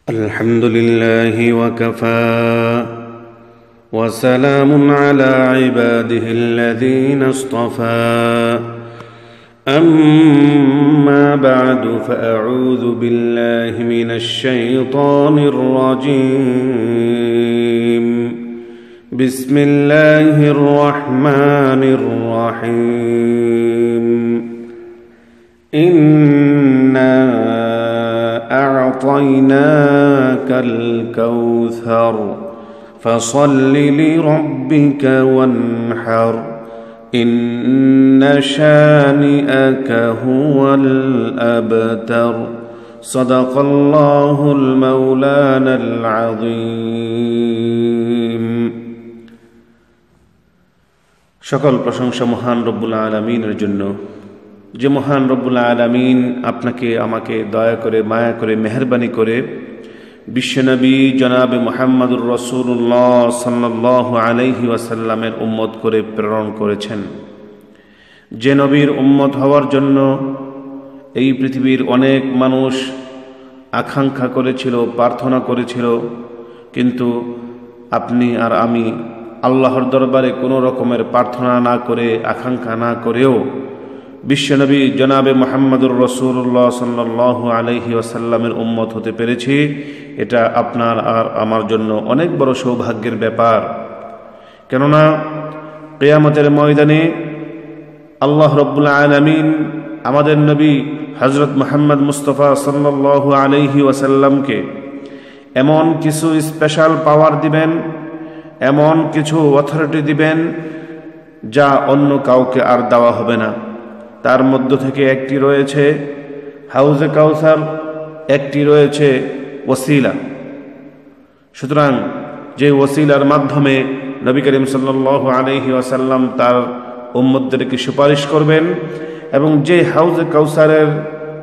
الحمد لله وكفى وسلام على عباده الذين اصطفى أما بعد فأعوذ بالله من الشيطان الرجيم بسم الله الرحمن الرحيم إنا أعطيناك الكوثر فصل لربك وانحر إن شانئك هو الأبتر صدق الله المولانا العظيم সকল প্রশংসা মহান রব্বুল আলামিনের জন্য, যে মহান রব্বুল আলামিন আপনাকে আমাকে দয়া করে মায়া করে মেহেরবানি করে বিশ্বনবী জনাবে মুহাম্মদুর রাসূলুল্লাহ সাল্লাল্লাহু আলাইহি ওয়াসাল্লামের উম্মত করে প্রেরণ করেছেন। যে নবীর উম্মত হওয়ার জন্য এই পৃথিবীর অনেক মানুষ আকাঙ্ক্ষা করেছিল, প্রার্থনা করেছিল, কিন্তু আপনি আর আমি আল্লাহর দরবারে কোনো রকমের প্রার্থনা না করে, আকাঙ্ক্ষা না করেও বিশ্বনবী জনাবে মুহাম্মদুর রাসূলুল্লাহ সাল্লাল্লাহু আলাইহি ওয়াসাল্লামের উম্মত হতে পেরেছি। এটা আপনার আর আমার জন্য অনেক বড় সৌভাগ্যের ব্যাপার। কেননা কিয়ামতের ময়দানে আল্লাহ রাব্বুল আলামিন আমাদের নবী হযরত মুহাম্মদ মুস্তাফা সাল্লাল্লাহু আলাইহি ওয়াসাল্লামকে এমন কিছু স্পেশাল পাওয়ার দিবেন, এমন কিছু অথরিটি দিবেন যা অন্য কাউকে আর দেওয়া হবে না। তার মধ্য থেকে একটি রয়েছে হাউজে কাউসার, একটি রয়েছে ওসিলা। সুতরাং যে ওসিলার মাধ্যমে নবী করিম সাল্লাল্লাহু আলাইহি ওয়াসাল্লাম তার উম্মতদেরকে সুপারিশ করবেন, এবং যে হাউজে কাউসারের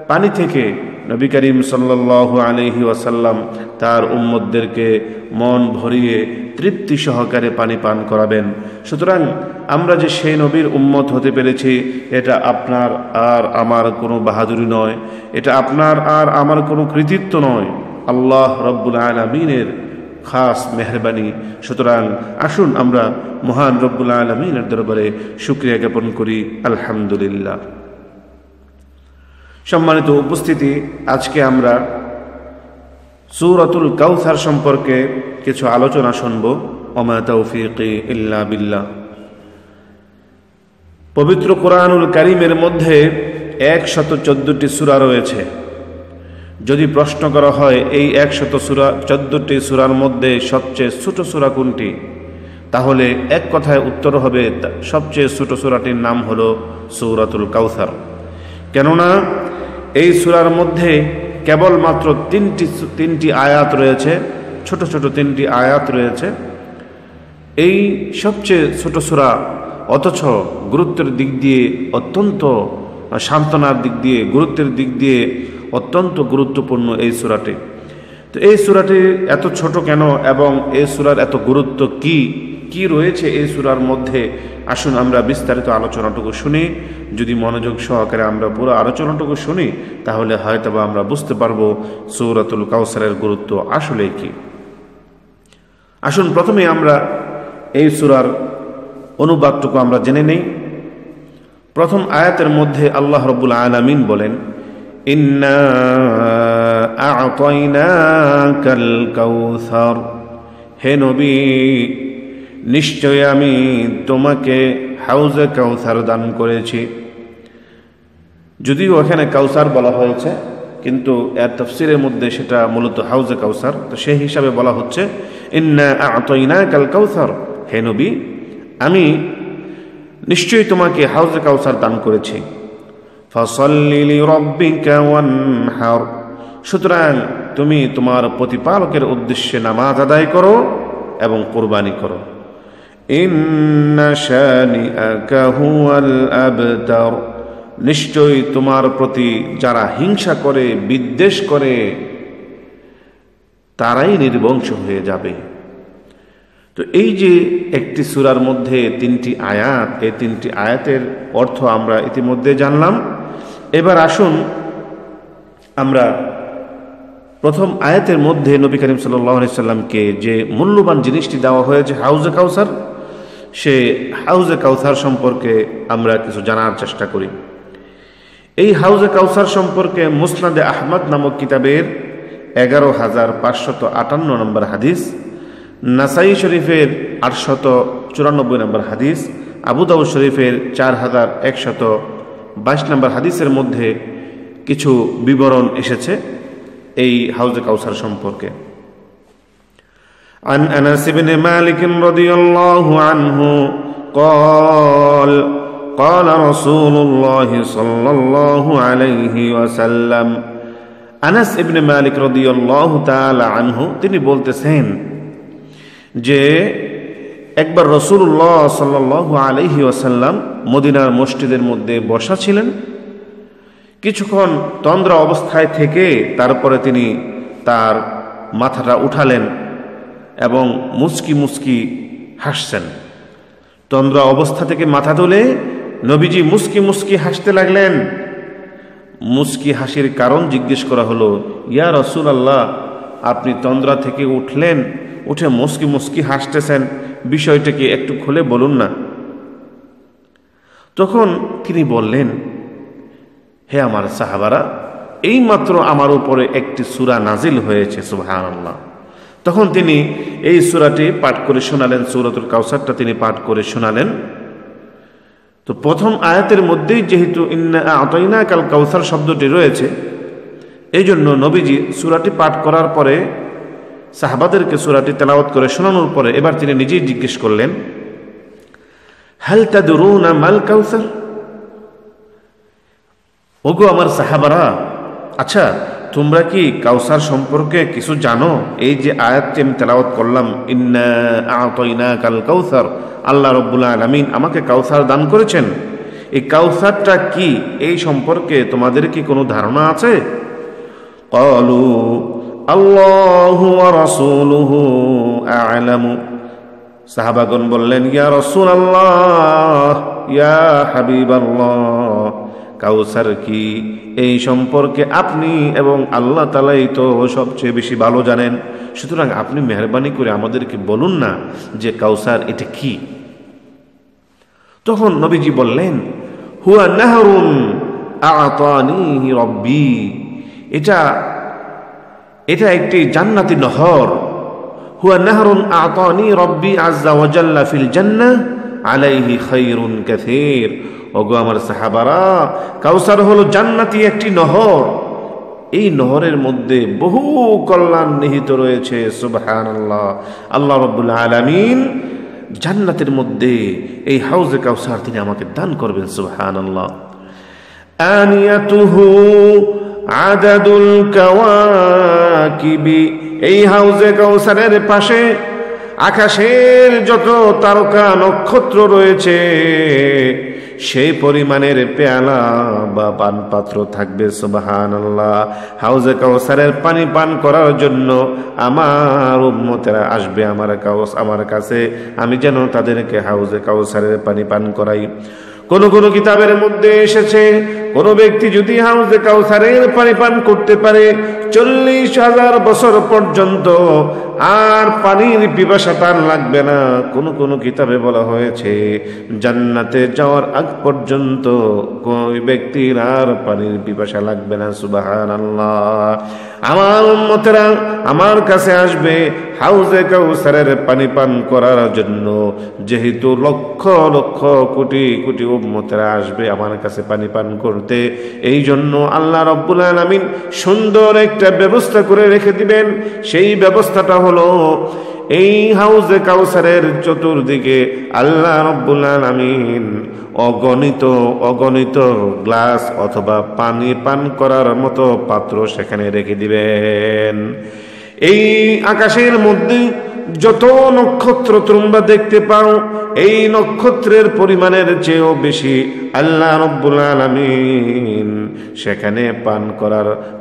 পানি থেকে নবী করিম সাল্লাল্লাহু আলাইহি ওয়াসাল্লাম তার উম্মতদেরকে মন ভরিয়ে তৃপ্তি সহকারে পানি পান করাবেন। সুতরাং আমরা যে সেই নবীর উম্মত হতে পেরেছি, এটা আপনার আর আমার কোনো বাহাদুরি নয়, এটা আপনার আর আমার কোনো কৃতিত্ব নয়, আল্লাহ রব্বুল আলামিনের খাস মেহরবানি। সুতরাং আসুন আমরা মহান রব্বুল আলামিনের দরবারে শুকরিয়া জ্ঞাপন করি, আলহামদুলিল্লাহ। সম্মানিত উপস্থিতি, আজকে আমরা সূরাতুল কাউসার সম্পর্কে কিছু আলোচনা শুনব। ওমা তাওফীকি ইল্লা বিল্লাহ। পবিত্র কোরআনুল কারীমের মধ্যে 114টি সূরা রয়েছে। যদি প্রশ্ন করা হয় এই 114টি সূরার মধ্যে সবচেয়ে ছোট সূরা কোনটি, তাহলে এক কথায় উত্তর হবে সবচেয়ে ছোট সূরাটির নাম হলো সূরাতুল কাউসার। কেননা এই সূরার মধ্যে কেবলমাত্র তিনটি আয়াত রয়েছে, ছোট ছোট তিনটি আয়াত রয়েছে। এই সবচেয়ে ছোট সূরা, অথচ গুরুত্বের দিক দিয়ে অত্যন্ত, সান্ত্বনার দিক দিয়ে, গুরুত্বের দিক দিয়ে অত্যন্ত গুরুত্বপূর্ণ এই সূরাটি। তো এই সূরাটি এত ছোট কেন, এবং এই সূরার এত গুরুত্ব কি রয়েছে এই সূরার মধ্যে, আসুন আমরা বিস্তারিত আলোচনাটুকু শুনি। যদি মনোযোগ সহকারে আমরা পুরো আলোচনাটুকু শুনি, তাহলে হয়তোবা আমরা বুঝতে পারবো সূরাতুল কাউসারের গুরুত্ব আসলে কি। আসুন প্রথমে আমরা এই সূরার অনুবাদটুকু আমরা জেনে নেই। প্রথম আয়াতের মধ্যে আল্লাহ রাব্বুল আলামিন বলেন, ইন্না আ'তাইনাকাল কাউসার, হে নবী নিশ্চয় আমি তোমাকে হাউজে কাউসার দান করেছি। যদিও এখানে কাউসার বলা হয়েছে, কিন্তু এর তাফসীরের মধ্যে সেটা মূলত হাউজে কাউসার। তো সেই হিসাবে বলা হচ্ছে ইন্না আ'তাইনাকাল কাউসার, হে নবী আমি নিশ্চয়ই তোমাকে হাউজে কাউসার দান করেছি। ফাসাল্লি লিরাব্বিকা ওয়ানহার, সুতরাং তুমি তোমার প্রতিপালকের উদ্দেশ্যে নামাজ আদায় করো এবং কুরবানি করো। ইন্না শানিআকা হুয়াল আবতার, নিশ্চয়ই তোমার প্রতি যারা হিংসা করে, বিদ্বেষ করে, তারাই নির্বংশ হয়ে যাবে। তো এই যে একটি সূরার মধ্যে তিনটি আয়াত, এই তিনটি আয়াতের অর্থ আমরা ইতিমধ্যে জানলাম। এবার আসুন আমরা প্রথম আয়াতের মধ্যে নবী করিম সাল্লাল্লাহু আলাইহি সাল্লামকে যে মূল্যবান জিনিসটি দেওয়া হয়েছে হাউজে কাউসার, সে হাউজে কাউসার সম্পর্কে আমরা কিছু জানার চেষ্টা করি। এই হাউজে কাউসার সম্পর্কে মুসনাদে আহমদ নামক কিতাবের 11,558 নম্বর হাদিস, নাসাই শরীফের 894 নম্বর হাদিস, আবু দাউদ শরীফের 4122 নম্বর হাদিসের মধ্যে কিছু বিবরণ এসেছে এই হাউজে কাউসার সম্পর্কে। عن أنس بن مالك رضي الله عنه قال قال رسول الله صلى الله عليه وسلم আনাস ইবনে মালিক রাদিয়াল্লাহু তাআলা আনহু তিনি বলতেছেন যে একবার রাসূলুল্লাহ সাল্লাল্লাহু আলাইহি ওয়াসাল্লাম মদিনার মসজিদের মধ্যে বসা ছিলেন। কিছুক্ষণ তন্দ্রা অবস্থায় থেকে তারপরে তিনি তার মাথাটা উঠালেন এবং মুচকি মুচকি হাসছেন। তন্দ্রা অবস্থা থেকে মাথা তুলে নবীজি মুচকি মুচকি হাসতে লাগলেন। মুচকি হাসির কারণ জিজ্ঞেস করা হলো, ইয়া রাসূলুল্লাহ, আপনি তন্দ্রা থেকে উঠলেন, উঠে মুচকি মুচকি হাসতেছেন, বিষয়টা কি একটু খুলে বলুন না। তখন তিনি বললেন, হে আমার সাহাবারা, এইমাত্র আমার উপরে একটি সূরা নাজিল হয়েছে, সুবহানাল্লাহ। তখন তিনি এই সূরাটি পাঠ করে শোনালেন, সূরাতুল কাউসারটা তিনি পাঠ করে শোনালেন। তো প্রথম আয়াতের মধ্যেই যেহেতু ইন্না আ'তাইনাকাল কাউসার শব্দটি রয়েছে, এই জন্য নবীজি সূরাটি পাঠ করার পরে সাহাবাদেরকে সূরাটি তেলাওয়াত করে শোনানোর পরে এবার তিনি নিজেই জিজ্ঞেস করলেন, হাল তাদরুনা মাল কাউসার? ওগো আমার সাহাবারা, আচ্ছা তোমরা কি কাউসার সম্পর্কে কিছু জানো? এই যে আয়াতটি আমি তেলাওয়াত করলাম, ইন্না আ'তাইনাকাল কাউসার, আল্লাহ রাব্বুল আলামিন আমাকে কাউসার দান করেছেন, এই কাউসারটা কি এই সম্পর্কে তোমাদের কি কোনো ধারণা আছে? ক্বালু আল্লাহু ওয়া রাসূলুহু আ'লামু। সাহাবাগণ বললেন, ইয়া রাসূলুল্লাহ, ইয়া হাবিবাল্লাহ, কাউসার কি এই সম্পর্কে আপনি এবং আল্লাহ তাআলাই তো সবচেয়ে বেশি ভালো জানেন, সুতরাং আপনি মেহেরবানি করে আমাদেরকে বলুন না যে কাউসার এটা কি। তখন নবীজি বললেন, হুয়া নাহরুন আ'তানিহি রাব্বি, এটা একটি জান্নাতি নহর। হুয়া নাহরুন আ'তানি রাব্বি আযজা ওয়া জাল্লা ফিল জান্নাহ আলাইহি খায়রুন কাসীর। ওগো আমার সাহাবারা, কাউসার হলো জান্নাতি একটি নহর, এই নহরের মধ্যে বহু কল্যাণ নিহিত রয়েছে, সুবহানাল্লাহ। আল্লাহ রাব্বুল আলামিন জান্নাতের মধ্যে এই হাউজে কাউসার তিনি আমাকে দান করবেন, সুবহানাল্লাহ। আনিয়াতুহু আদাদুল কাওয়াকিবি, এই হাউজে কাউসারের পাশে আকাশের যত তারকা নক্ষত্র রয়েছে সেই পরিমাণের পেয়ালা বা পানপাত্র থাকবে, সুবহানাল্লাহ। হাউজে কাউসারের পানি পান করার জন্য আমার উম্মতেরা আসবে আমার কাছে, আমি যেন তাদেরকে হাউজে কাউসারের পানি পান করাই। কোন কোন কিতাবের মধ্যে এসেছে, কোন ব্যক্তি যদি হাউজে কাউসারের পানি পান করতে পারে 40,000 বছর পর্যন্ত আর পানির পিপাসা তার লাগবে না। কোন কোন কিতাবে বলা হয়েছে জান্নাতে যাওয়ার আগ পর্যন্ত কোন ব্যক্তির আর পানির পিপাসা লাগবে না, সুবহানাল্লাহ। আমার উম্মতেরা আমার কাছে আসবে হাউজে কাউসারের পানি পান করার জন্য, যেহেতু লক্ষ লক্ষ কোটি কোটি উম্মতেরা আসবে আমার কাছে পানি পান করতে, এই জন্য আল্লাহ রাব্বুল আলামিন সুন্দর একটা ব্যবস্থা করে রেখে দিবেন। সেই ব্যবস্থাটা হলো এই হাউজে কাউসারের চতুর্দিকে আল্লাহ রাব্বুল আলামিন অগণিত গ্লাস অথবা পানি পান করার মতো পাত্র সেখানে রেখে দিবেন। এই আকাশের মধ্যে যত নক্ষত্র তোমরা দেখতে পাও, এই নক্ষত্রের পরিমাণের চেয়েও বেশি আল্লাহ রাব্বুল আলামিন সেখানে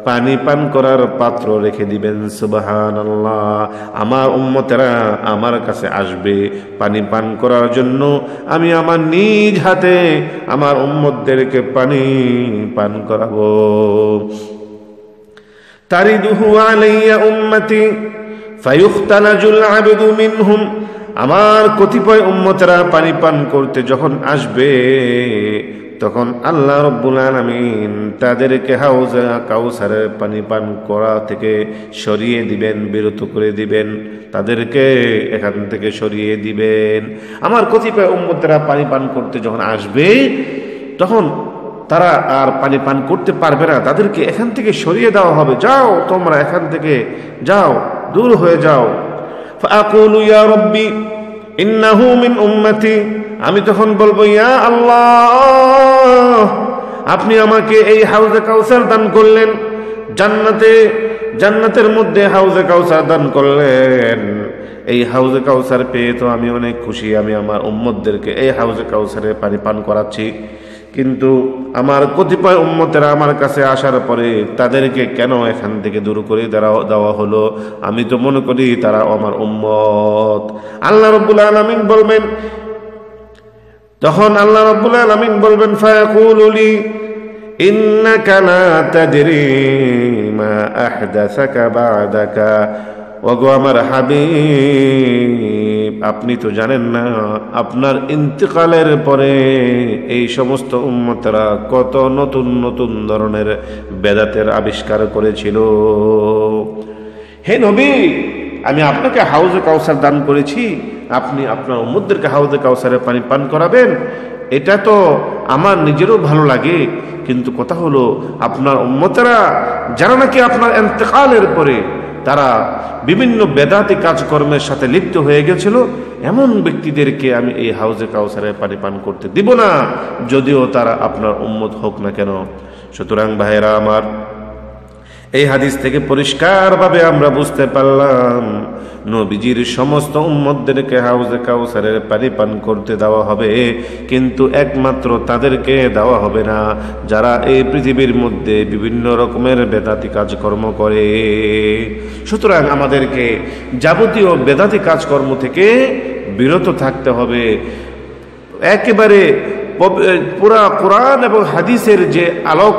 পানি পান করার পাত্র রেখে দিবেন, সুবহানাল্লাহ। আমার উম্মতেরা আমার কাছে আসবে পানি পান করার জন্য, আমি আমার নিজ হাতে আমার উম্মতদেরকে পানি পান করাবো। তারিদুহু আলাইয়া উম্মতি ফায়ুখতালাজুল আবদু মিনহুম, আমার কতিপয় উম্মতেরা পানি পান করতে যখন আসবে তখন আল্লাহ রাব্বুল আলামিন তাদেরকে হাউজে কাউসারের পানি পান করা থেকে সরিয়ে দিবেন, বিরত করে দিবেন, তাদেরকে এখান থেকে সরিয়ে দিবেন। আমার কতিপয় উম্মতেরা পানি পান করতে যখন আসবে তখন তারা আর পানি পান করতে পারবে না, তাদেরকে এখান থেকে সরিয়ে দেওয়া হবে, যাও তোমরা এখান থেকে যাও, দূর হয়ে যাও। ফাআকুলু ইয়া রাব্বি ইন্নাহু মিন উম্মতি, আমি তখন বলবো ইয়া আল্লাহ, আপনি আমাকে এই হাউজে কাউসার দান করলেন, জান্নাতের মধ্যে হাউজে কাউসার দান করলেন। এই হাউজে কাউসার পেয়ে তো আমি অনেক খুশি, আমি আমার উম্মতদেরকে এই হাউজে কাউসারে পানি পান করাচ্ছি। কিন্তু আমার কতিপয় উম্মতেরা আমার কাছে আসার পরে তাদেরকে কেন এখান থেকে দূর করে দেওয়া হলো? আমি তো মনে করি তারা আমার উম্মত। আল্লাহ রাব্বুল আলামিন বলবেন, তখন আল্লাহ রাব্বুল আলামিন বলবেন ফায়াকুলু লি ইন্নাকা লা তাদরি মা আহদাসাকা বা'দাকা, ওগো আমার হাবিব, আপনি তো জানেন না আপনার ইন্তেকালের পরে এই সমস্ত উম্মতরা কত নতুন নতুন ধরনের বেদাতের আবিষ্কার করেছিল। হে নবী, আমি আপনাকে হাউজে কাউসার দান করেছি, আপনি আপনার উম্মতদেরকে হাউজে কাউসারের পানি পান করাবেন, এটা তো আমার নিজেরও ভালো লাগে। কিন্তু কথা হলো আপনার উম্মতেরা যারা নাকি আপনার ইন্তেকালের পরে তারা বিভিন্ন বেদাতি কাজকর্মের সাথে লিপ্ত হয়ে গেছিল, এমন ব্যক্তিদেরকে আমি এই হাউজে কাউসারে পানি পান করতে দিব না, যদিও তারা আপনার উম্মত হোক না কেন। সুতরাং ভাইয়েরা আমার, এই হাদিস থেকে পরিষ্কারভাবে আমরা বুঝতে পারলাম নবীজির সমস্ত উম্মতদেরকে হাউজে কাউসারের পানি পান করতে দেওয়া হবে, কিন্তু একমাত্র তাদেরকে দেওয়া হবে না যারা এই পৃথিবীর মধ্যে বিভিন্ন রকমের বেদাতি কাজকর্ম করে। সুতরাং আমাদেরকে যাবতীয় বেদাতি কাজকর্ম থেকে বিরত থাকতে হবে। একেবারে পুরা কোরআন এবং হাদিসের যে আলোক,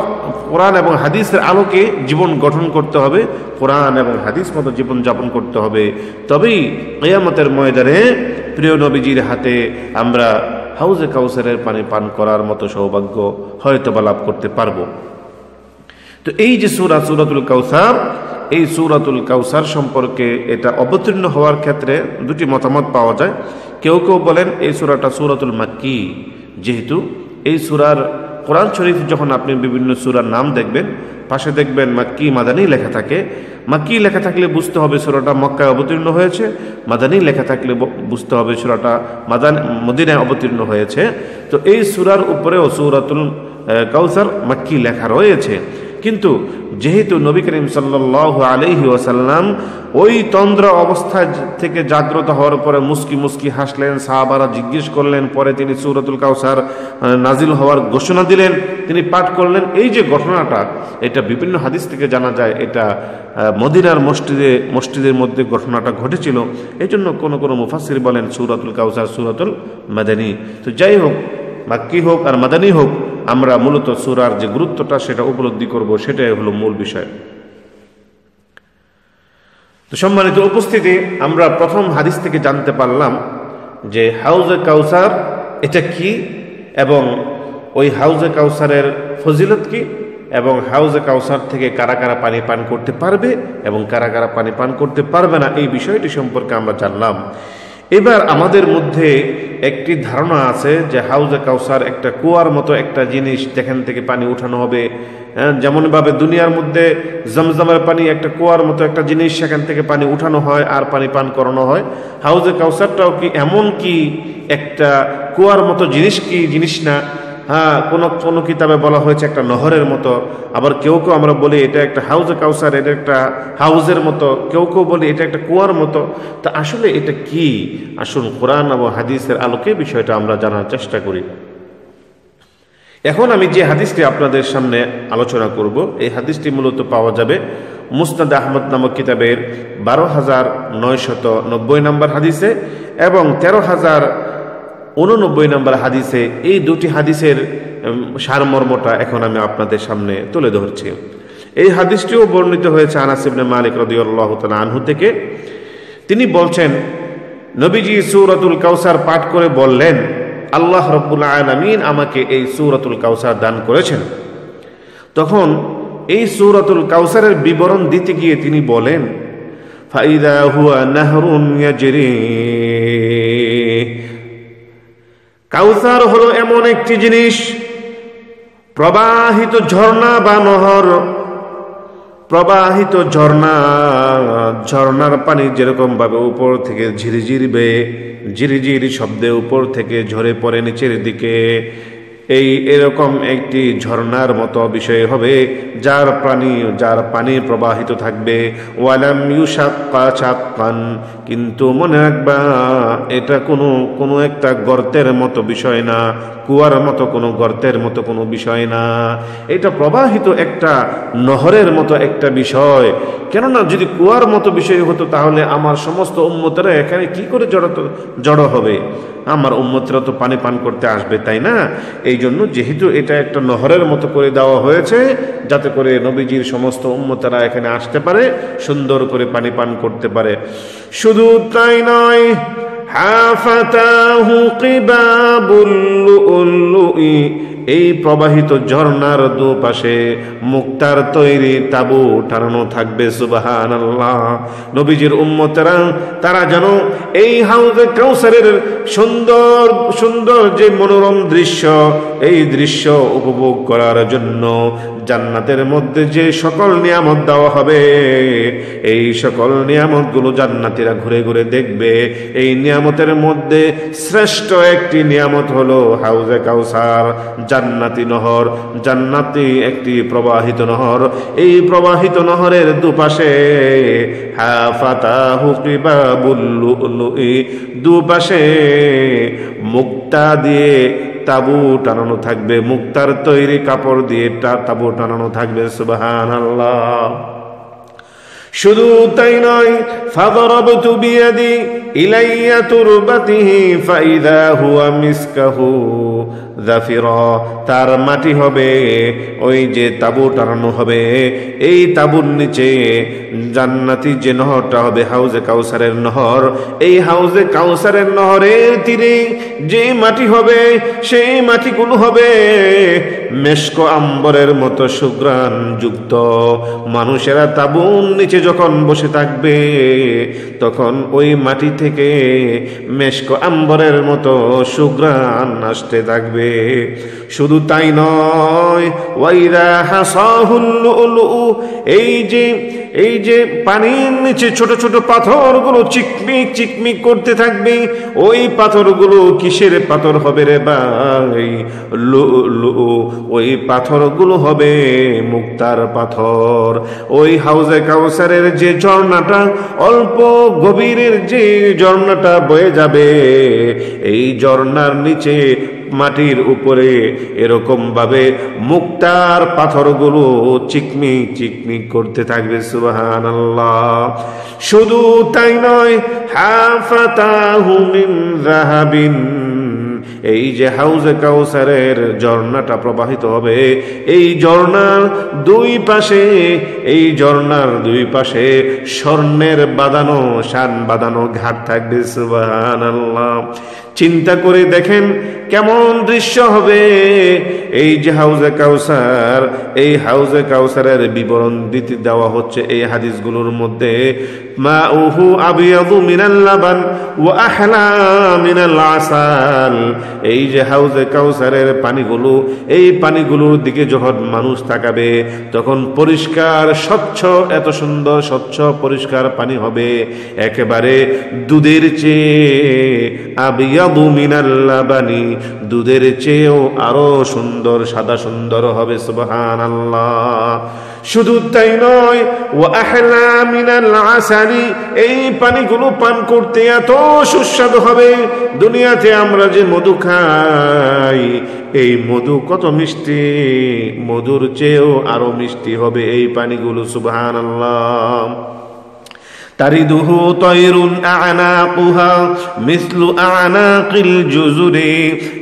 কোরআন এবং হাদিসের আলোকে জীবন গঠন করতে হবে, কোরআন এবং হাদিস মতো জীবন যাপন করতে হবে। তবেই কিয়ামতের ময়দানে প্রিয় নবীজির হাতে আমরা হাউজে কাউসারের পানি পান করার মতো সৌভাগ্য হয়তোবা লাভ করতে পারবো। তো এই যে সূরাতুল কাউসার, এই সূরাতুল কাউসার সম্পর্কে এটা অবতীর্ণ হওয়ার ক্ষেত্রে দুটি মতামত পাওয়া যায়। কেউ কেউ বলেন এই সূরাটা সূরাতুল মাক্কি, যেহেতু এই সূরার কোরআন শরীফ যখন আপনি বিভিন্ন সূরার নাম দেখবেন পাশে দেখবেন মাক্কি মাদানী লেখা থাকে। মাক্কি লেখা থাকলে বুঝতে হবে সূরাটা মক্কায় অবতীর্ণ হয়েছে, মাদানী লেখা থাকলে বুঝতে হবে সূরাটা মদিনায় অবতীর্ণ হয়েছে। তো এই সূরার উপরেও সূরাতুল কাউসার মাক্কি লেখা রয়েছে। কিন্তু যেহেতু নবী করিম সাল্লাল্লাহু আলাইহি ওয়াসাল্লাম ওই তন্দ্রা অবস্থা থেকে জাগ্রত হওয়ার পরে মুস্কি মুস্কি হাসলেন, সাহাবারা জিজ্ঞেস করলেন, পরে তিনি সূরাতুল কাউসার নাজিল হওয়ার ঘোষণা দিলেন, তিনি পাঠ করলেন। এই যে ঘটনাটা, এটা বিভিন্ন হাদিস থেকে জানা যায় এটা মদিনার মসজিদের মধ্যে ঘটনাটা ঘটেছিল। এই জন্য কোনো মুফাসসির বলেন সূরাতুল কাউসার সূরাতুল মাদানী। তো যাই হোক, মাক্কি হোক আর মাদানী হোক, আমরা মূলত সূরার যে গুরুত্বটা সেটা উপলব্ধি করব, সেটাই হলো মূল বিষয়। তো সম্মানিত উপস্থিতি, আমরা প্রথম হাদিস থেকে জানতে পারলাম যে হাউজে কাউসার এটা কি, এবং ওই হাউজে কাউসারের ফজিলত কি, এবং হাউজে কাউসার থেকে কারা কারা পানি পান করতে পারবে এবং কারা কারা পানি পান করতে পারবে না, এই বিষয়টি সম্পর্কে আমরা জানলাম। এবার আমাদের মধ্যে একটি ধারণা আছে যে হাউজে কাউসার একটা কুয়ার মতো একটা জিনিস, যেখান থেকে পানি উঠানো হবে। যেমনভাবে দুনিয়ার মধ্যে জমজমের পানি একটা কুয়ার মতো একটা জিনিস, সেখান থেকে পানি উঠানো হয় আর পানি পান করানো হয়। হাউজে কাউসারটাও কি এমন কি একটা কুয়ার মতো জিনিস না? হ্যাঁ, কোনো কিতাবে বলা হয়েছে একটা নহরের মতো, আবার কেউ কেউ আমরা বলি এটা একটা হাউজে কাউসার, এটা একটা হাউজের মতো, কেউ কেউ বলি এটা একটা কুয়ার মতো। তা আসলে এটা কি? আসুন কোরআন এবং হাদিসের আলোকে বিষয়টা আমরা জানার চেষ্টা করি। এখন আমি যে হাদিসটি আপনাদের সামনে আলোচনা করব, এই হাদিসটি মূলত পাওয়া যাবে মুসনাদ আহমদ নামক কিতাবের 12,990 নম্বর হাদিসে এবং 13,089 নম্বর হাদিসে। এই দুটি হাদিসের সারমর্মটা এখন আমি আপনাদের সামনে তুলে ধরছি। এই হাদিসটিও বর্ণিত হয়েছে আনাস ইবনে মালিক রাদিয়াল্লাহু তাআলা আনহু থেকে। তিনি বলছেন, নবীজি সূরাতুল কাউসার পাঠ করে বললেন, আল্লাহ রাব্বুল আলামিন আমাকে এই সূরাতুল কাউসার দান করেছেন। তখন এই সূরাতুল কাউসারের বিবরণ দিতে গিয়ে তিনি বলেন, ফাইদা হুয়া নাহরুন ইয়াজরি, কাউসার হলো এমন একটি জিনিস, প্রবাহিত ঝর্ণা বা নহর, প্রবাহিত ঝর্ণা, ঝর্ণার পানি যেরকম ভাবে উপর থেকে ঝিরিঝিরি বেয়ে ঝিরিঝিরি শব্দে উপর থেকে ঝরে পড়ে নিচের দিকে, এরকম একটি ঝর্ণার মতো বিষয় হবে, যার পানি প্রবাহিত থাকবে। ওয়ালাম ইউশাক্কা শাক্কান, কিন্তু মনে রাখবা এটা কোনো একটা গর্তের মতো বিষয় না, কুয়ার মতো কোনো গর্তের মতো কোনো বিষয় না, এটা প্রবাহিত একটা নহরের মতো একটা বিষয়। কেননা যদি কুয়ার মতো বিষয় হতো তাহলে আমার সমস্ত উম্মতেরা এখানে কি করে জড়ো হবে? আমার উম্মতেরা তো পানি পান করতে আসবে, তাই না? এই জন্য যেহেতু এটা একটা নহরের মতো করে দেওয়া হয়েছে, যাতে করে নবীজির সমস্ত উম্মতেরা এখানে আসতে পারে, সুন্দর করে পানি পান করতে পারে। শুধু তাই নয়, হাফাতাহু কিবাবুল লুলুই, এই প্রবাহিত ঝর্ণার দুপাশে মুক্তার তৈরি তাবু টানানো থাকবে। সুবহানাল্লাহ। নবীজির উম্মতেরা তারা যেন এই হাউজে কাউসারের সুন্দর সুন্দর যে মনোরম দৃশ্য, এই দৃশ্য উপভোগ করার জন্য জান্নাতের মধ্যে যে সকল নিয়ামত দেওয়া হবে, এই সকল নিয়ামতগুলো জান্নাতীরা ঘুরে ঘুরে দেখবে। এই নিয়ামতের মধ্যে শ্রেষ্ঠ একটি নিয়ামত হলো হাউজে কাউসার, জান্নাতি নহর, জান্নাতি একটি প্রবাহিত নহর। এই প্রবাহিত নহরের দুপাশে হাফাতাহু কিবাবুল লুলুই, দুপাশে মুক্তা দিয়ে তাবু টানানো থাকবে, মুক্তার তৈরি কাপড় দিয়ে তাবু টানানো থাকবে। সুবহানাল্লাহ। শুধু তাই নয়, ফাদরাবতু বিয়াদি ইলাইয়া তুরবাতিহি ফাইদা হুয়া মিসকাহু জাফিরা, তার মাটি হবে, ওই যে তাবু টানানো হবে, এই তাবুর নিচে জান্নাতি যে নহরটা হবে হাউজে কাউসারের নহর, এই হাউজে কাউসারের নহরের তীরে যে মাটি হবে, সেই মাটিগুলো হবে মেশক আম্বরের মতো সুঘ্রাণ যুক্ত। মানুষেরা তাবুর নিচে যখন বসে থাকবে তখন ওই মাটি থেকে মেশক আম্বরের মতো সুঘ্রাণ আসতে থাকবে। শুধু তাই নয়, ওয়াইদা হাসাহুল লুলু, এই যে পানির নিচে ছোট ছোট পাথরগুলো চিকমিক চিকমিক করতে থাকবে, ওই পাথরগুলো কিসের পাথর হবে রে ভাই? লুলু, ওই পাথরগুলো হবে মুক্তার পাথর। ওই হাউজে কাউসারের যে ঝর্ণাটা, অল্প গভীরের যে ঝর্ণাটা বয়ে যাবে, এই ঝর্ণার নিচে মাটির উপরে এরকম ভাবে মুক্তার পাথরগুলো চিকমিক চিকমিক করতে থাকবে। সুবহানাল্লাহ। শুধু তাই নয়, হাফাতাহু মিন যাহাবিন, এই যে হাউজে কাউসারের ঝর্ণাটা প্রবাহিত হবে, এই ঝর্ণার দুই পাশে স্বর্ণের বাঁধানো, শান বাঁধানো ঘাট থাকবে। সুবহানাল্লাহ। চিন্তা করে দেখেন কেমন দৃশ্য হবে। এই যে হাউজে কাউসার, এই হাউজে কাউসারের বিবরণ দিতে দেওয়া হচ্ছে এই হাদিসগুলোর মধ্যে। মাউহু আবিয়াদু মিনাল লাবান ওয়া আহলা মিনাল আসাল, এই যে হাউজে কাউসারের পানিগুলো, এই পানিগুলোর দিকে যখন মানুষ তাকাবে তখন পরিষ্কার স্বচ্ছ, এত সুন্দর স্বচ্ছ পরিষ্কার পানি হবে, একেবারে দুধের চেয়ে আবিয়াদু মিনাল লাবানি, দুধের চেয়েও আরো সুন্দর, সাদা সুন্দর হবে। সুবহানাল্লাহ। শুধু তাই নয়, ওয়া আহলা মিনাল আসালি, এই পানিগুলো পান করতে এত সুস্বাদু হবে। দুনিয়াতে আমরা যে মধু খাই, এই মধু কত মিষ্টি, মধুর চেয়েও আরো মিষ্টি হবে এই পানিগুলো। সুবহানাল্লাহ। তারিদুহু তয়রুন আ'নাকুহা মিসলু আ'নাকিল জুজুরি।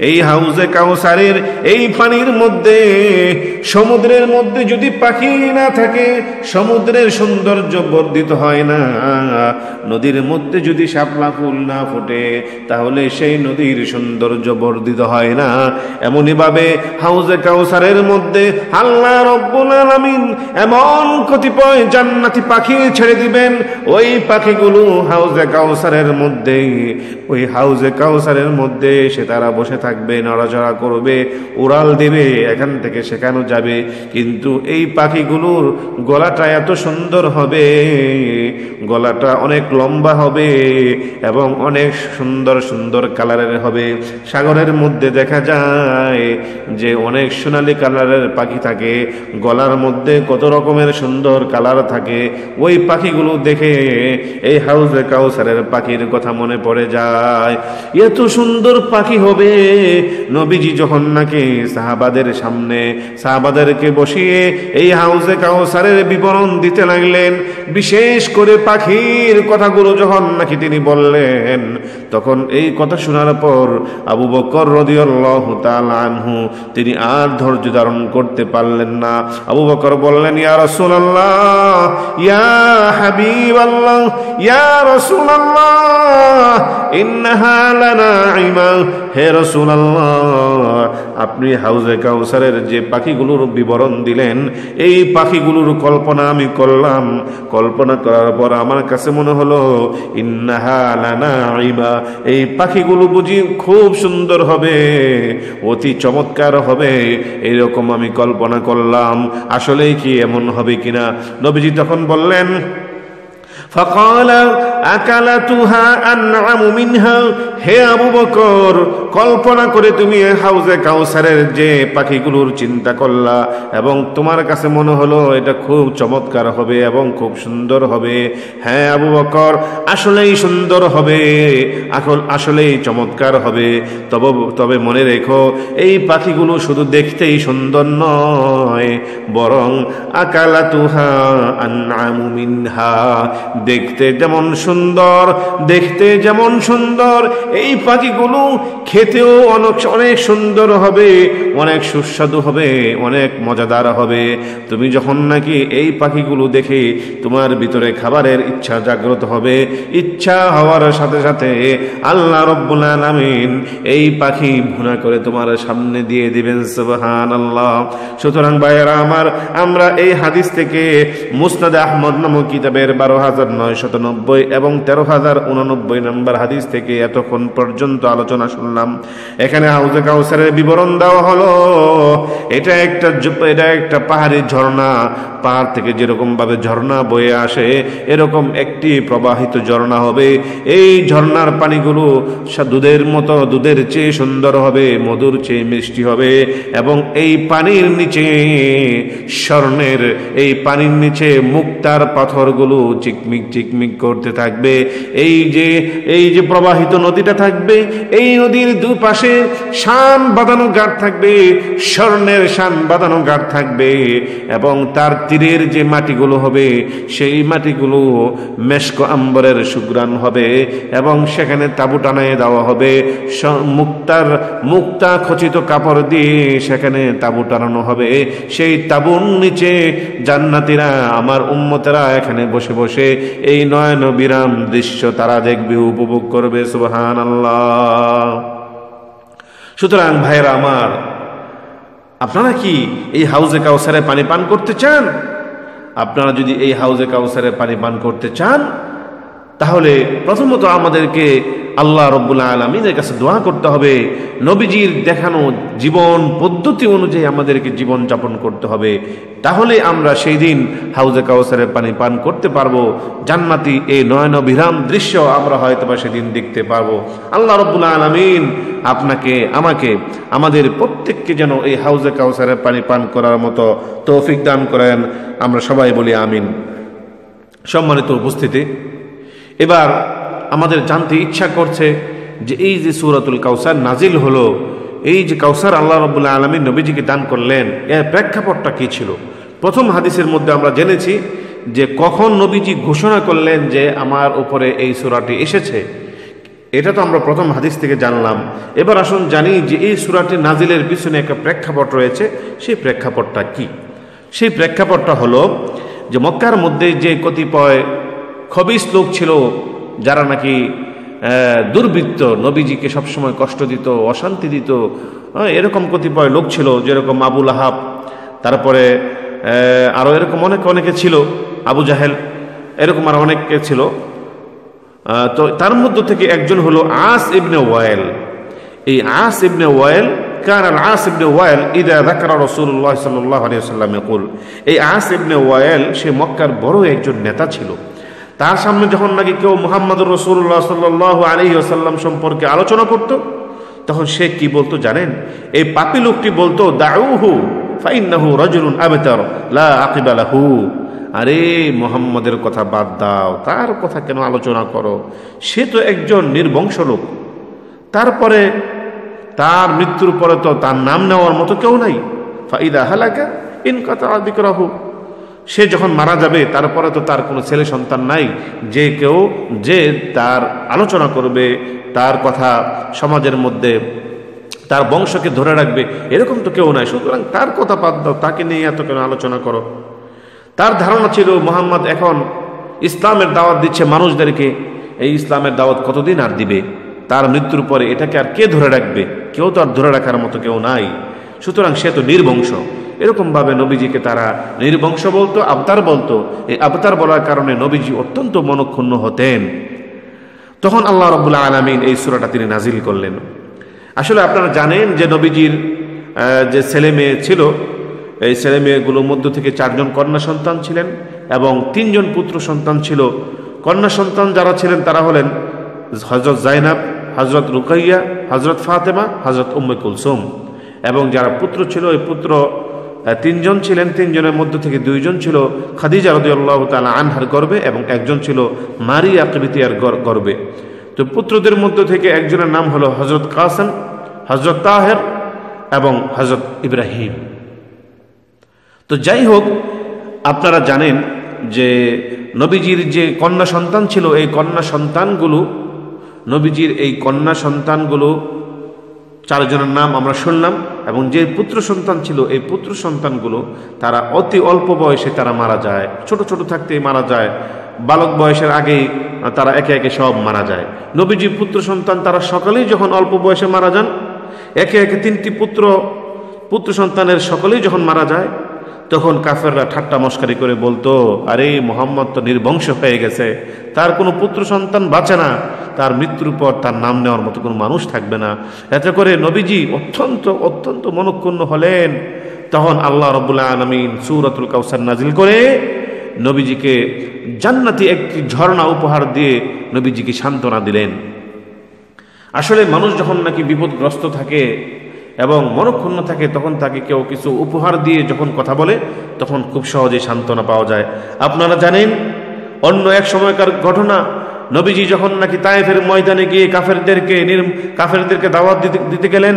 এই হাউজে কাউসারের এই পানির মধ্যে, সমুদ্রের মধ্যে যদি পাখি না থাকে সমুদ্রের সৌন্দর্য বর্ধিত হয় না। নদীর মধ্যে যদি শাপলা ফুল না ফোটে তাহলে সেই নদীর সৌন্দর্য বর্ধিত হয় না। এমনই ভাবে হাউজে কাউসারের মধ্যে আল্লাহ রব্বুল আলামিন এমন কতিপয় জান্নাতি পাখি ছেড়ে দিবেন, ওই পাখিগুলো হাউজে কাউসারের মধ্যে, ওই হাউজে কাউসারের মধ্যে সে তারা বসে থাকবে, নড়াচড়া করবে, উড়াল দেবে, এখান থেকে সেখানে যাবে। কিন্তু এই পাখিগুলোর গলাটা এত সুন্দর হবে, গলাটা অনেক লম্বা হবে এবং অনেক সুন্দর সুন্দর কালারের হবে। সাগরের মধ্যে দেখা যায় যে অনেক সোনালী কালারের পাখি থাকে, গলার মধ্যে কত রকমের সুন্দর কালার থাকে। ওই পাখিগুলো দেখে এই হাউজে কাউসারের পাখির কথা মনে পড়ে যায়। এত সুন্দর পাখি হবে। নবীজি যখন নাকি সাহাবাদের সামনে সাহাবাদেরকে বসিয়ে এই হাউজে কাউসারের বিবরণ দিতে লাগলেন, বিশেষ করে পাখির কথাগুলো যখন নাকি তিনি বললেন, তখন এই কথা শোনার পর আবু বকর রাদিয়াল্লাহু তাআলা আনহু তিনি আর ধৈর্য ধারণ করতে পারলেন না। আবু বকর বললেন, ইয়া রাসূলুল্লাহ, ইয়া হাবিবাল্লাহ, ইয়া রাসূলুল্লাহ, ইন্নাহা লানাইমা। হে রাসূলুল্লাহ, আপনি হাউজে কাউসারের যে পাখিগুলোর বিবরণ দিলেন, এই পাখিগুলোর কল্পনা আমি করলাম। কল্পনা করার পর আমার কাছে মনে হলো ইন্নাহা লানাইমা, এই পাখিগুলো বুঝি খুব সুন্দর হবে, অতি চমৎকার হবে, এইরকম আমি কল্পনা করলাম। আসলেই কি এমন হবে কিনা? নবীজি তখন বললেন, فقال أكلتها أنعم منها। হে আবু বকর, কল্পনা করে তুমি হাউজে কাউসারের যে পাখিগুলোর চিন্তা করলা এবং তোমার কাছে মনে হলো এটা খুব চমৎকার হবে এবং খুব সুন্দর হবে। হ্যাঁ আবু বকর, আসলেই সুন্দর হবে, আসলেই চমৎকার হবে। তবে মনে রেখো, এই পাখিগুলো শুধু দেখতেই সুন্দর নয়, বরং আকালাতুহা আনআমু মিনহা, দেখতে যেমন সুন্দর, দেখতে যেমন সুন্দর, এই পাখিগুলো খেতেও অনেক সুন্দর হবে, অনেক সুস্বাদু হবে, অনেক মজাদার হবে। তুমি যখন নাকি এই পাখিগুলো দেখে তোমার ভিতরে খাবারের ইচ্ছা জাগ্রত হবে, ইচ্ছা হওয়ার সাথে সাথে আল্লাহ রব্বুল আলামিন এই পাখি ভুনা করে তোমার সামনে দিয়ে দিবেন। সুবহানাল্লাহ। সুতরাং ভাইয়েরা আমার, আমরা এই হাদিস থেকে মুসনাদ আহমদ নামক কিতাবের 12,990 এবং 13,089 নম্বর হাদিস থেকে এতক্ষণ পর্যন্ত আলোচনা শুনলাম। এখানে হাউজে কাউসারের বিবরণ দেওয়া হলো। এটা একটা পাহাড়ি ঝর্ণা, পাহাড় থেকে যেরকম ভাবে ঝর্ণা বয়ে আসে এরকম একটি প্রবাহিত ঝর্ণা হবে। এই ঝর্ণার পানিগুলো দুধের মতো, দুধের চেয়ে সুন্দর হবে, মধুর চেয়ে মিষ্টি হবে এবং এই পানির নিচে স্বর্ণের, এই পানির নিচে মুক্তার পাথরগুলো চিকমিক চিকমিক করতে থাকবে। এই যে প্রবাহিত নদীটা থাকবে, এই নদীর দুপাশে শান বাঁধানো ঘাট থাকবে, স্বর্ণের শান বাঁধানো ঘাট থাকবে এবং তার তীরের যে মাটিগুলো হবে সেই মাটিগুলো মেশক আম্বরের সুঘ্রাণ হবে এবং সেখানে তাঁবু টানায় দেওয়া হবে। মুক্তা খচিত কাপড় দিয়ে সেখানে তাঁবু টানানো হবে। সেই তাঁবুর নিচে জান্নাতীরা, আমার উম্মতেরা এখানে বসে বসে এই নয়ন বিরাম দৃশ্য তারা দেখবে, উপভোগ করবে। সুবহানাল্লাহ। সুতরাং ভাইরা আমার, আপনারা কি এই হাউজে কাউসারে পানি পান করতে চান? আপনারা যদি এই হাউজে কাউসারে পানি পান করতে চান, তাহলে প্রথমত আমাদেরকে আল্লাহ রব্বুল আলামিনের কাছে দোয়া করতে হবে। নবীজির দেখানো জীবন পদ্ধতি অনুযায়ী আমাদেরকে জীবন যাপন করতে হবে। তাহলে আমরা সেই দিন হাউজে কাউসারের পানি পান করতে পারবো। জান্নাতি এই নয়নবিরাম দৃশ্য আমরা হয়তোবা সেদিন দেখতে পারবো। আল্লাহ রব্বুল আলামিন আপনাকে, আমাকে, আমাদের প্রত্যেককে যেন এই হাউজে কাউসারের পানি পান করার মতো তৌফিক দান করেন। আমরা সবাই বলি আমিন। সম্মানিত উপস্থিতি, এবার আমাদের জানতে ইচ্ছা করছে যে এই যে সূরাতুল কাউসার নাজিল হলো, এই যে কাউসার আল্লাহ রাব্বুল আলামিন নবীজিকে দান করলেন, এর প্রেক্ষাপটটা কি ছিল? প্রথম হাদিসের মধ্যে আমরা জেনেছি যে কখন নবীজি ঘোষণা করলেন যে আমার উপরে এই সূরাটি এসেছে, এটা তো আমরা প্রথম হাদিস থেকে জানলাম। এবার আসুন জানি যে এই সূরাটি নাজিলের পিছনে একটা প্রেক্ষাপট রয়েছে। সেই প্রেক্ষাপটটা কি? সেই প্রেক্ষাপটটা হলো যে মক্কার মধ্যে যে কতিপয় খবিস লোক ছিল, যারা নাকি দুর্বৃত্ত, নবীজিকে সবসময় কষ্ট দিত, অশান্তি দিত, এরকম কতিপয় লোক ছিল, যেরকম আবু লাহাব, তারপরে আরও এরকম অনেকে ছিল, আবু জাহেল, এরকম আর অনেকে ছিল। তো তার মধ্য থেকে একজন হলো আস ইবনে ওয়াইল। এই আস ইবনে ওয়াইল, কান আল আস ইবনে ওয়াইল ইদা যাকারা রাসূলুল্লাহ সাল্লাল্লাহু আলাইহি ওয়াসাল্লাম ইয়াকুল, এই আস ইবনে ওয়াইল সে মক্কার বড় একজন নেতা ছিল। তার সামনে যখন নাকি কেউ মুহাম্মদুর রাসূলুল্লাহ সাল্লাল্লাহু আলাইহি ওয়াসাল্লাম সম্পর্কে আলোচনা করত, তখন সে কি বলতো জানেন? এই পাপী লোকটি বলতো, দাউহু ফাইন্নাহু রাজুলুন আবতার লা আকিবা লাহু, আরে মুহাম্মদের কথা বাদ দাও, তার কথা কেন আলোচনা করো? সে তো একজন নির্বংশ লোক, তারপরে তার মৃত্যুর পরে তো তার নাম নেওয়ার মতো কেউ নাই। ফাইদা হালাকা ইনকাতা যিকরাহু, সে যখন মারা যাবে তারপরে তো তার কোনো ছেলে সন্তান নাই যে তার আলোচনা করবে, তার কথা সমাজের মধ্যে তার বংশকে ধরে রাখবে, এরকম তো কেউ নাই। সুতরাং তার কথা বাদ দাও, তাকে নিয়ে এত কেন আলোচনা করো? তার ধারণা ছিল মুহাম্মদ এখন ইসলামের দাওয়াত দিচ্ছে মানুষদেরকে, এই ইসলামের দাওয়াত কতদিন আর দিবে? তার মৃত্যুর পরে এটাকে আর কে ধরে রাখবে? কেউ তো আর ধরে রাখার মতো কেউ নাই। সুতরাং সে তো নির্বংশ। এরকমভাবে নবীজিকে তারা নির্বংশ বলতো, আবতার বলতো। এই আবতার বলার কারণে নবীজি অত্যন্ত মনক্ষুণ্ণ হতেন। তখন আল্লাহ রাব্বুল আলামিন এই সূরাটা তিনি নাজিল করলেন। আসলে আপনারা জানেন যে নবীজির যে ছেলে মেয়ে ছিল, এই ছেলে মেয়েগুলোর মধ্য থেকে 4 জন কন্যা সন্তান ছিলেন এবং 3 জন পুত্র সন্তান ছিল। কন্যা সন্তান যারা ছিলেন তারা হলেন হযরত জাইনাব, হযরত রুকাইয়া, হযরত ফাতেমা, হযরত উম্মে কুলসুম। এবং যারা পুত্র ছিল, এই পুত্র 3 জন ছিলেন। 3 জনের মধ্য থেকে 2 জন ছিল খাদিজা রাদিয়াল্লাহু তাআলা আনহার গর্ভে এবং একজন ছিল মারিয়া কিবতিয়ার গর্ভে। তো পুত্রদের মধ্য থেকে একজনের নাম হলো হযরত কাসেম, হযরত তাহের এবং হযরত ইব্রাহিম। তো যাই হোক, আপনারা জানেন যে নবীজির যে কন্যা সন্তান ছিল, এই কন্যা সন্তানগুলো, নবীজির এই কন্যা সন্তানগুলো 4 জনের নাম আমরা শুনলাম। এবং যে পুত্র সন্তান ছিল, এই পুত্র সন্তানগুলো তারা অতি অল্প বয়সে তারা মারা যায়, ছোট ছোট থাকতেই মারা যায়, বালক বয়সের আগেই তারা একে একে সব মারা যায়। নবীজির পুত্র সন্তান তারা সকলেই যখন অল্প বয়সে মারা যান, একে একে 3টি পুত্র সন্তানের সকলেই যখন মারা যায়, তখন কাফেররা ঠাট্টা মস্কারি করে বলতো, আরে মুহাম্মদ তো নির্বংশ হয়ে গেছে, তার কোনো পুত্র সন্তান বাঁচে না, তার মৃত্যুর পর তার নাম নেওয়ার মতো কোনো মানুষ থাকবে না। এতে করে নবীজি অত্যন্ত মনক্ষুণ্ণ হলেন। তখন আল্লাহ রাব্বুল আলামিন সূরাতুল কাউসার নাজিল করে নবীজিকে জান্নাতি একটি ঝর্ণা উপহার দিয়ে নবীজিকে সান্ত্বনা দিলেন। আসলে মানুষ যখন নাকি বিপদগ্রস্ত থাকে এবং মনক্ষুণ্ণ থাকে, তখন তাকে কেউ কিছু উপহার দিয়ে যখন কথা বলে, তখন খুব সহজে সান্ত্বনা পাওয়া যায়। আপনারা জানেন অন্য এক সময়কার ঘটনা, নবীজি যখন নাকি তায়েফের ময়দানে গিয়ে কাফেরদেরকে দাওয়াত দিতে গেলেন,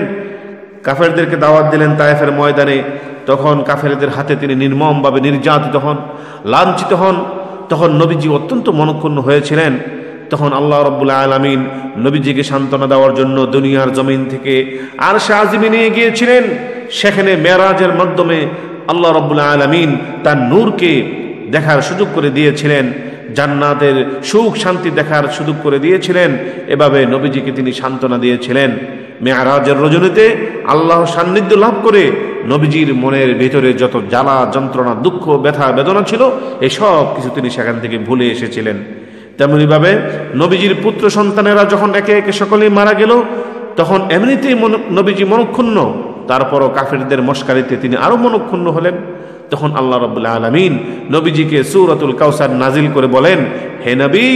কাফেরদেরকে দাওয়াত দিলেন তায়েফের ময়দানে, তখন কাফেরদের হাতে তিনি নির্মমভাবে নির্যাতিত হন, লাঞ্ছিত হন। তখন নবীজি অত্যন্ত মনক্ষুণ্ণ হয়েছিলেন। তখন আল্লাহ রাব্বুল আলামিন নবীজিকে সান্ত্বনা দেওয়ার জন্য দুনিয়ার জমিন থেকে আরশে আজিমে নিয়ে গিয়েছিলেন। সেখানে মেরাজের মাধ্যমে আল্লাহ রাব্বুল আলামিন তার নূরকে দেখার সুযোগ করে দিয়েছিলেন, জান্নাতের সুখ শান্তি দেখার সুযোগ করে দিয়েছিলেন। এভাবে নবীজিকে তিনি সান্ত্বনা দিয়েছিলেন। মেরাজের রজনীতে আল্লাহর সান্নিধ্য লাভ করে নবীজির মনের ভিতরে যত জ্বালা যন্ত্রণা, দুঃখ, ব্যথা, বেদনা ছিল, এসব কিছু তিনি সেখান থেকে ভুলে এসেছিলেন। তেমনিভাবে নবীজির পুত্র সন্তানেরা যখন একে একে সকলেই মারা গেল, তখন এমনিতেই নবীজি মনক্ষুণ্ণ, তারপরও কাফেরদের মস্কারিতে তিনি আরো মনক্ষুণ্ণ হলেন। তখন আল্লাহ রাব্বুল আলামিন নবীজিকে সূরাতুল কাউসার নাজিল করে বলেন, হে নবী,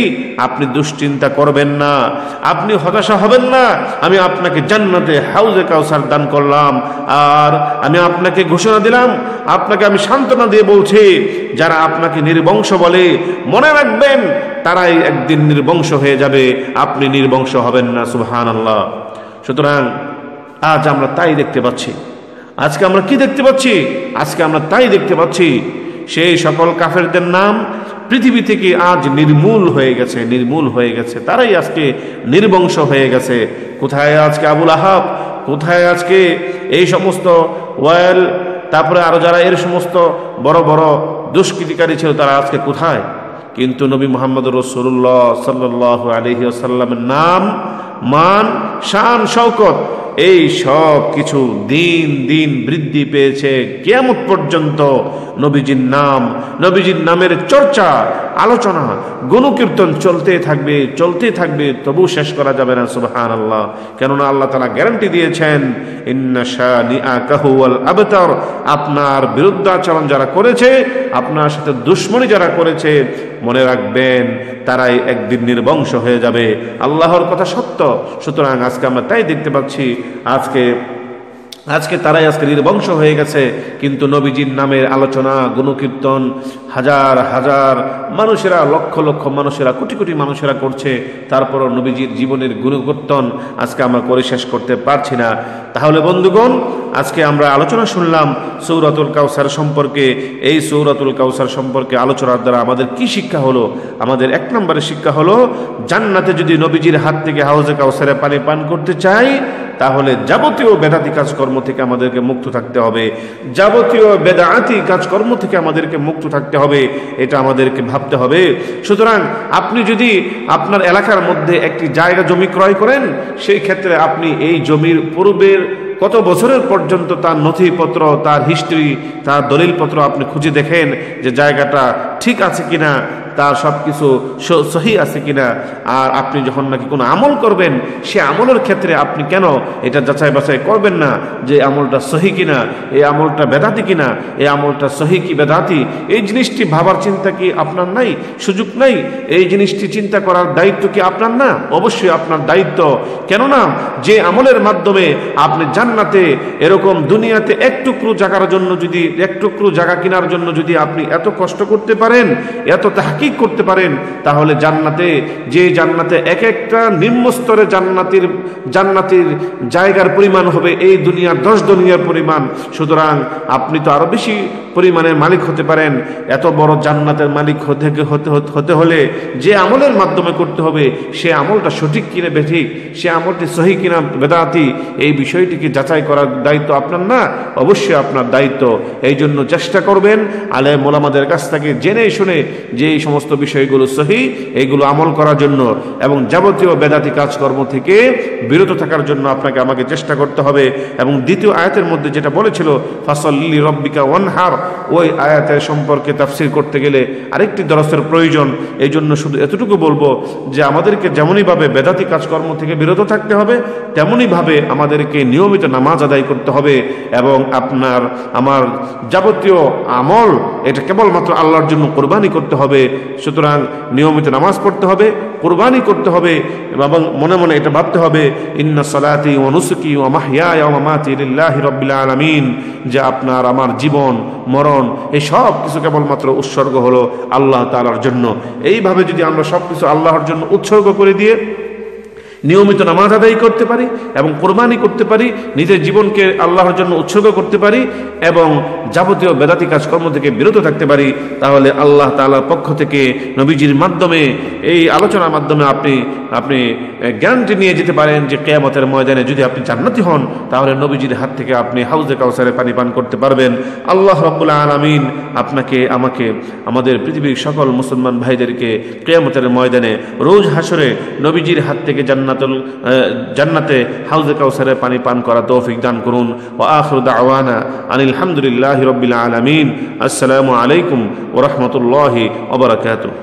আপনি দুশ্চিন্তা করবেন না, আপনি হতাশা হবেন না, আমি আপনাকে জান্নাতে হাউজে কাউসার দান করলাম। আর আমি আপনাকে ঘোষণা দিলাম, আপনাকে আমি সান্ত্বনা দিয়ে বলছি, যারা আপনাকে নির্বংশ বলে, মনে রাখবেন তারাই একদিন নির্বংশ হয়ে যাবে, আপনি নির্বংশ হবেন না। সুবহানাল্লাহ। সুতরাং আজ আমরা তাই দেখতে পাচ্ছি। আজকে আমরা কি দেখতে পাচ্ছি? আজকে আমরা তাই দেখতে পাচ্ছি সেই সকল কাফেরদের নাম পৃথিবী থেকে আজ নির্মূল হয়ে গেছে, তারাই আজকে নির্বংশ হয়ে গেছে। কোথায় আজকে আবুল আহাব, কোথায় আজকে এই সমস্ত ওয়াইল, তারপরে আরো যারা এর সমস্ত বড় বড় দুষ্কৃতিকারী ছিল, তারা আজকে কোথায়? কিন্তু নবী মুহাম্মদ রাসূলুল্লাহ সাল্লাল্লাহু আলাইহি ওয়াসাল্লামের নাম, মান, শান, শওকত এই সব কিছু দিন দিন বৃদ্ধি পেয়েছে। কিয়ামত পর্যন্ত নবীজির নাম, নবীজির নামের চর্চা, আলোচনা, গুণকীর্তন চলতে থাকবে, তবু শেষ করা যাবে না। সুবহানাল্লাহ। কেননা আল্লাহ তাআলা গ্যারান্টি দিয়েছেন, ইন্না শানিআকা হুয়াল আবতার, আপনার বিরুদ্ধাচরণ যারা করেছে, আপনার সাথে দুশমনী যারা করেছে, মনে রাখবেন তারাই একদিন নির্বংশ হয়ে যাবে। আল্লাহর কথা সত্য। সুতরাং আজকে আমরা তাই দেখতে পাচ্ছি, আজকে তারাই আজকে নির্বংশ হয়ে গেছে। কিন্তু নবীজির নামের আলোচনা, গুণকীর্তন হাজার হাজার মানুষেরা, লক্ষ লক্ষ মানুষেরা, কোটি কোটি মানুষেরা করছে, তারপরও নবীজির জীবনের গুণকীর্তন আজকে আমরা করে শেষ করতে পারছি না। তাহলে বন্ধুগণ, আজকে আমরা আলোচনা শুনলাম সূরাতুল কাউসার সম্পর্কে। এই সূরাতুল কাউসার সম্পর্কে আলোচনার দ্বারা আমাদের কি শিক্ষা হলো? আমাদের এক নম্বরের শিক্ষা হলো, জান্নাতে যদি নবীজির হাত থেকে হাউজে কাউসারে পানি পান করতে চাই, তাহলে যাবতীয় বেদাতি কাজকর্ম থেকে আমাদেরকে মুক্ত থাকতে হবে। যাবতীয় বেদাতি কাজকর্ম থেকে আমাদেরকে মুক্ত থাকতে হবে, এটা আমাদেরকে ভাবতে হবে। সুতরাং আপনি যদি আপনার এলাকার মধ্যে একটি জায়গা জমি ক্রয় করেন, সেই ক্ষেত্রে আপনি এই জমির পূর্বের কত বছরের পর্যন্ত তার নথিপত্র, তার হিস্ট্রি, তার দলিলপত্র আপনি খুঁজে দেখেন যে জায়গাটা ঠিক আছে কিনা, তার সব কিছু সহি আছে কিনা। আর আপনি যখন নাকি কোনো আমল করবেন, সে আমলের ক্ষেত্রে আপনি কেন এটা যাচাই বাছাই করবেন না যে আমলটা সহি কিনা, এই আমলটা বেদাতি কিনা, এই আমলটা সহি কি বেদাতি? এই জিনিসটি ভাবার চিন্তা কি আপনার নাই? সুযোগ নাই? এই জিনিসটি চিন্তা করার দায়িত্ব কি আপনার না? অবশ্যই আপনার দায়িত্ব। কেননা যে আমলের মাধ্যমে আপনি জান্নাতে, এরকম দুনিয়াতে এক টুকরো জায়গার জন্য, যদি এক টুকরো জায়গা কেনার জন্য যদি আপনি এত কষ্ট করতে পারেন, এত তাহকিক করতে পারেন, তাহলে জান্নাতে এক একটা নিম্ন স্তরে জান্নাতের জায়গার পরিমাণ হবে এই দুনিয়ার 10 দুনিয়ার পরিমাণ। সুতরাং আপনি তো আরো বেশি পরিমাণের মালিক হতে পারেন। এত বড় জান্নাতের মালিক হতে হলে যে আমলের মাধ্যমে করতে হবে, সে আমলটা সঠিক কিনা বেঠিক, সে আমলটি সহি কিনা বেদাতি, এই বিষয়টিকে যাচাই করার দায়িত্ব আপনার না? অবশ্যই আপনার দায়িত্ব। এই জন্য চেষ্টা করবেন আলেম ওলামাদের কাছ থেকে জেনে শুনে যে এই সমস্ত বিষয়গুলো সহি, এইগুলো আমল করার জন্য, এবং যাবতীয় বেদাতি কাজকর্ম থেকে বিরত থাকার জন্য আপনাকে আমাকে চেষ্টা করতে হবে। এবং দ্বিতীয় আয়াতের মধ্যে যেটা বলেছিল ফাসাল্লি লিরাব্বিকা ওয়ানহার, ওই আয়াতের সম্পর্কে তাফসীর করতে গেলে আরেকটি দরসের প্রয়োজন। এই জন্য শুধু এতটুকু বলবো যে আমাদেরকে যেমনইভাবে বেদাতি কাজকর্ম থেকে বিরত থাকতে হবে, তেমনইভাবে আমাদেরকে নিয়মিত নামাজ আদায় করতে হবে। এবং আমার যাবতীয় আমল এটা কেবলমাত্র আল্লাহর জন্য কোরবানি করতে হবে। সুতরাং নিয়মিত নামাজ পড়তে হবে, কোরবানি করতে হবে, এবং মনে মনে এটা ভাবতে হবে, ইন্না সালাতি ওয়া নুসুকি ওয়া মাহইয়ায়া ওয়া মামাতি লিল্লাহি রাব্বিল আলামিন, যে আপনার আমার জীবন মরণ এই সব কিছু কেবলমাত্র উৎসর্গ হলো আল্লাহ তাআলার জন্য। এইভাবে যদি আমরা সব কিছু আল্লাহর জন্য উৎসর্গ করে দিয়ে নিয়মিত নামাজ আদায় করতে পারি এবং কোরবানি করতে পারি, নিজের জীবনকে আল্লাহর জন্য উৎসর্গ করতে পারি এবং যাবতীয় বেদাতি কাজকর্ম থেকে বিরত থাকতে পারি, তাহলে আল্লাহ তাআলার পক্ষ থেকে নবীজির মাধ্যমে, এই আলোচনার মাধ্যমে আপনি গ্যারান্টি নিয়ে যেতে পারেন যে কিয়ামতের ময়দানে যদি আপনি জান্নাতি হন, তাহলে নবীজির হাত থেকে আপনি হাউজে কাউসারে পানি পান করতে পারবেন। আল্লাহ রাব্বুল আলামিন আপনাকে, আমাকে, আমাদের পৃথিবীর সকল মুসলমান ভাইদেরকে কিয়ামতের ময়দানে রোজ হাসরে নবীজির হাত থেকে জান্নাতে হাউজে কাউসারে পানি পান করা তৌফিক দান করুন। ওয়া আখিরু দাওয়ানা আনিল হামদুলিল্লাহি রাব্বিল আলামিন। আসসালামু আলাইকুম ওয়া রাহমাতুল্লাহি ওয়া বারাকাতুহু।